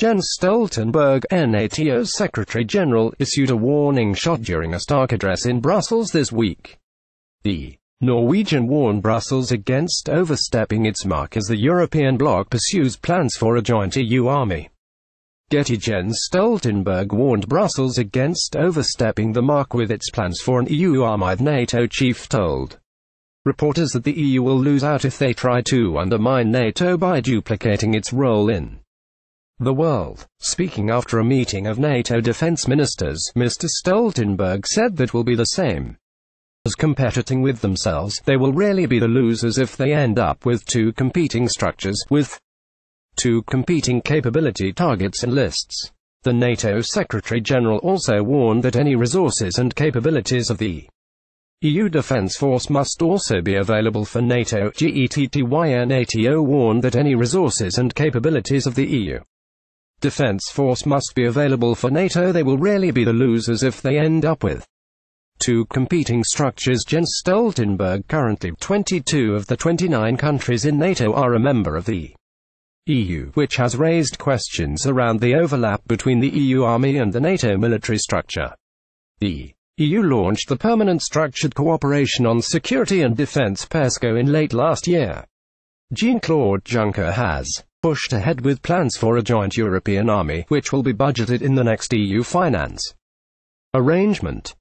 Jens Stoltenberg, NATO's Secretary-General, issued a warning shot during a stark address in Brussels this week. The Norwegian warned Brussels against overstepping its mark as the European bloc pursues plans for a joint EU army. Getty Jens Stoltenberg warned Brussels against overstepping the mark with its plans for an EU army, the NATO chief told reporters that the EU will lose out if they try to undermine NATO by duplicating its role in the world. Speaking after a meeting of NATO defense ministers, Mr. Stoltenberg said that will be the same as competing with themselves. They will really be the losers if they end up with two competing structures, with two competing capability targets and lists. The NATO Secretary-General also warned that any resources and capabilities of the EU Defence Force must also be available for NATO. NATO warned that any resources and capabilities of the EU Defence Force must be available for NATO. They will really be the losers if they end up with two competing structures. Jens Stoltenberg, currently 22 of the 29 countries in NATO are a member of the EU, which has raised questions around the overlap between the EU army and the NATO military structure. The EU launched the Permanent Structured Cooperation on Security and Defence (PESCO) in late last year. Jean-Claude Juncker has pushed ahead with plans for a joint European army, which will be budgeted in the next EU finance arrangement.